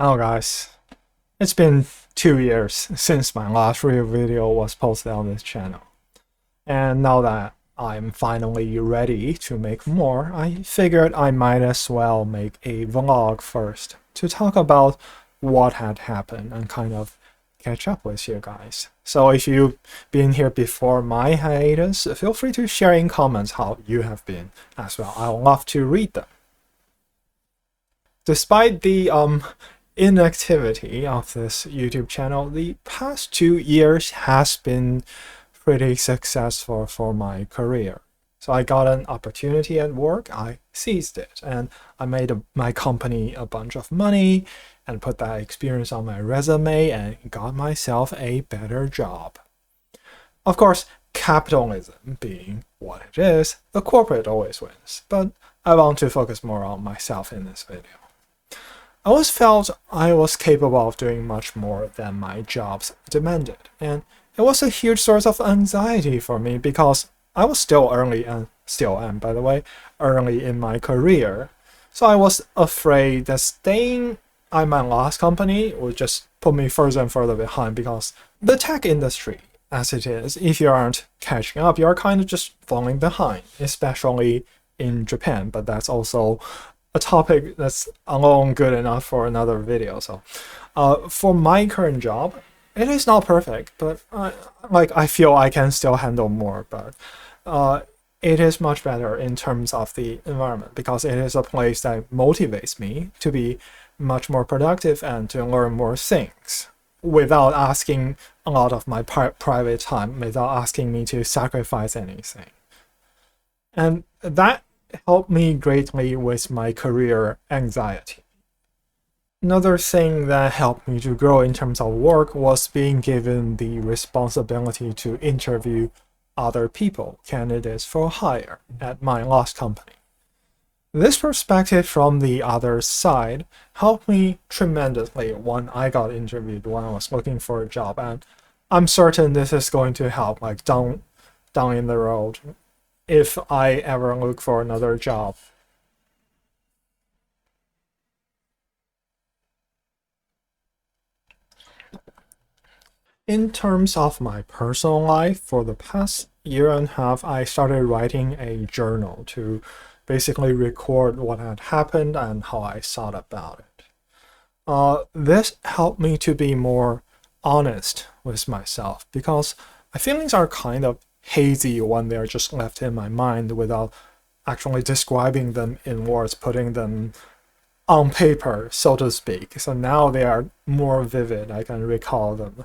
Oh guys, it's been 2 years since my last real video was posted on this channel. And now that I'm finally ready to make more, I figured I might as well make a vlog first to talk about what had happened and kind of catch up with you guys. So if you've been here before my hiatus, feel free to share in comments how you have been as well. I'd love to read them. Despite the inactivity of this YouTube channel, the past 2 years has been pretty successful for my career. So I got an opportunity at work, I seized it, and I made my company a bunch of money and put that experience on my resume and got myself a better job. Of course, capitalism being what it is, the corporate always wins, but I want to focus more on myself in this video. I always felt I was capable of doing much more than my jobs demanded, and it was a huge source of anxiety for me because I was still early, and still am by the way, early in my career. So I was afraid that staying at my last company would just put me further and further behind, because the tech industry, as it is, if you aren't catching up, you're kind of just falling behind, especially in Japan, but that's also a topic that's alone good enough for another video. So for my current job, it is not perfect, but I feel I can still handle more, but it is much better in terms of the environment, because it is a place that motivates me to be much more productive and to learn more things without asking a lot of my private time, without asking me to sacrifice anything. And that helped me greatly with my career anxiety. Another thing that helped me to grow in terms of work was being given the responsibility to interview other people, candidates for hire, at my last company. This perspective from the other side helped me tremendously when I got interviewed when I was looking for a job, and I'm certain this is going to help down in the road if I ever look for another job. In terms of my personal life, for the past year and a half, I started writing a journal to basically record what had happened and how I thought about it. This helped me to be more honest with myself, because my feelings are kind of hazy when they're just left in my mind without actually describing them in words, putting them on paper, so to speak. So now they are more vivid, I can recall them.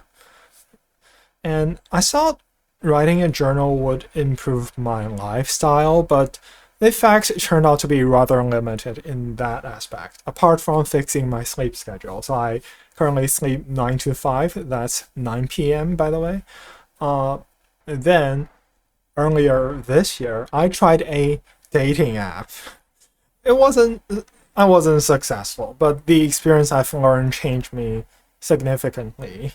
And I thought writing a journal would improve my lifestyle, but the facts turned out to be rather limited in that aspect, apart from fixing my sleep schedule. So I currently sleep 9 to 5, that's 9 p.m. by the way. Then, earlier this year, I tried a dating app. I wasn't successful, but the experience I've learned changed me significantly.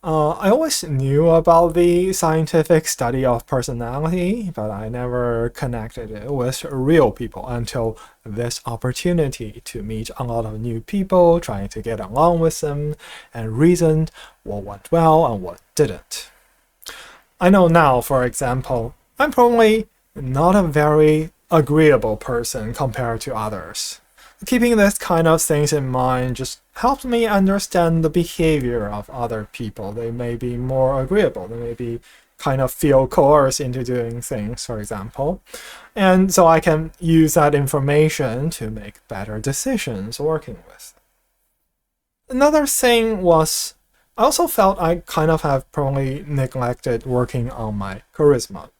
I always knew about the scientific study of personality, but I never connected it with real people until this opportunity to meet a lot of new people, trying to get along with them, and reasoned what went well and what didn't. I know now, for example, I'm probably not a very agreeable person compared to others. Keeping this kind of things in mind just helps me understand the behavior of other people. They may be more agreeable, they may be kind of feel coerced into doing things, for example. And so I can use that information to make better decisions working with. Another thing was, I also felt I kind of have probably neglected working on my charisma,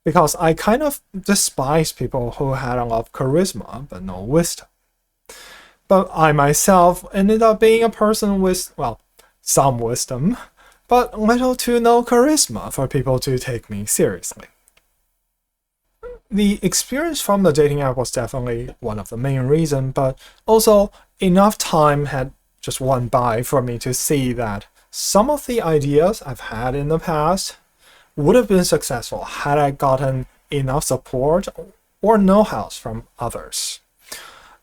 because I kind of despise people who had a lot of charisma but no wisdom. But I myself ended up being a person with, well, some wisdom, but little to no charisma for people to take me seriously. The experience from the dating app was definitely one of the main reasons, but also enough time had just went by for me to see that some of the ideas I've had in the past would have been successful had I gotten enough support or know-hows from others.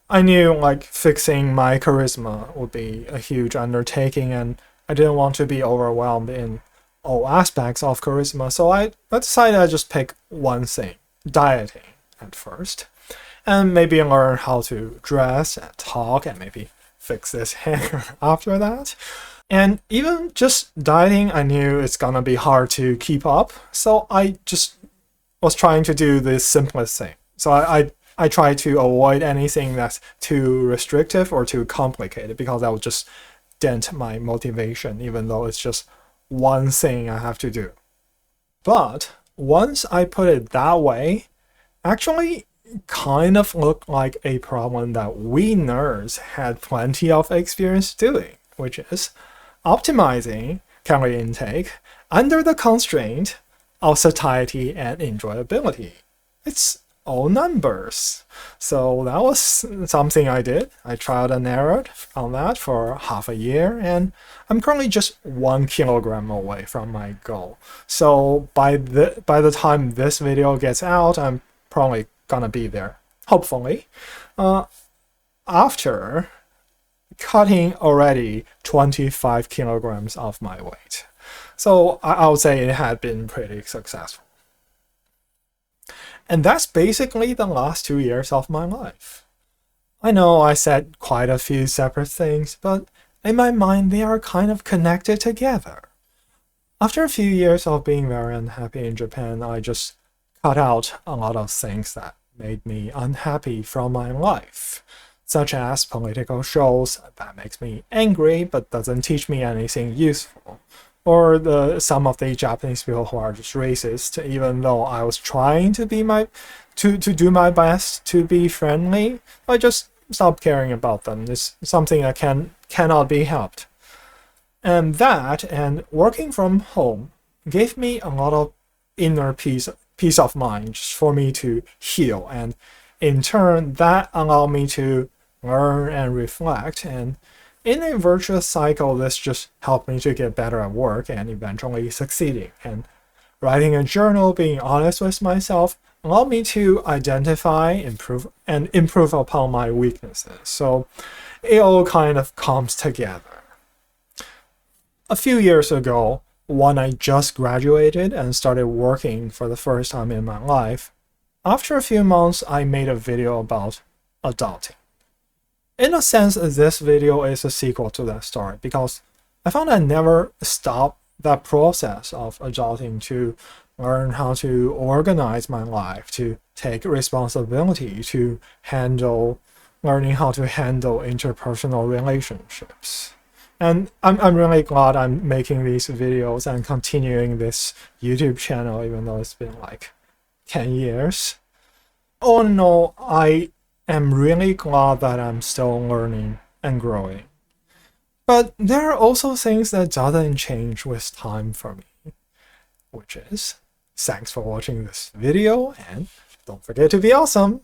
I knew like fixing my charisma would be a huge undertaking, and I didn't want to be overwhelmed in all aspects of charisma. So I decided I just pick one thing, dieting at first, and maybe learn how to dress and talk and maybe fix this hair after that. And even just dieting, I knew it's gonna be hard to keep up. So I just was trying to do the simplest thing. So I try to avoid anything that's too restrictive or too complicated, because that would just dent my motivation, even though it's just one thing I have to do. But once I put it that way, actually kind of looked like a problem that we nerds had plenty of experience doing, which is optimizing calorie intake under the constraint of satiety and enjoyability. It's all numbers. So that was something I did. I tried and errored on that for half a year, and I'm currently just 1 kilogram away from my goal. So by the time this video gets out, I'm probably gonna be there, hopefully, after cutting already 25 kilograms of my weight. So I would say it had been pretty successful. And that's basically the last 2 years of my life. I know I said quite a few separate things, but in my mind they are kind of connected together. After a few years of being very unhappy in Japan, I just cut out a lot of things that made me unhappy from my life, such as political shows that makes me angry but doesn't teach me anything useful, or some of the Japanese people who are just racist, even though I was trying to be to do my best to be friendly. I just stopped caring about them. It's something that cannot be helped. And that, and working from home, gave me a lot of inner peace of mind just for me to heal, and in turn that allowed me to learn and reflect, and in a virtuous cycle, this just helped me to get better at work and eventually succeeding. And writing a journal, being honest with myself, allowed me to identify, improve upon my weaknesses. So it all kind of comes together. A few years ago, when I just graduated and started working for the first time in my life, after a few months, I made a video about adulting. In a sense, this video is a sequel to that story, because I found I never stopped that process of adulting to learn how to organize my life, to take responsibility, to learning how to handle interpersonal relationships. And I'm really glad I'm making these videos and continuing this YouTube channel, even though it's been like 10 years. All in all, I am really glad that I'm still learning and growing. But there are also things that doesn't change with time for me, which is, thanks for watching this video, and don't forget to be awesome!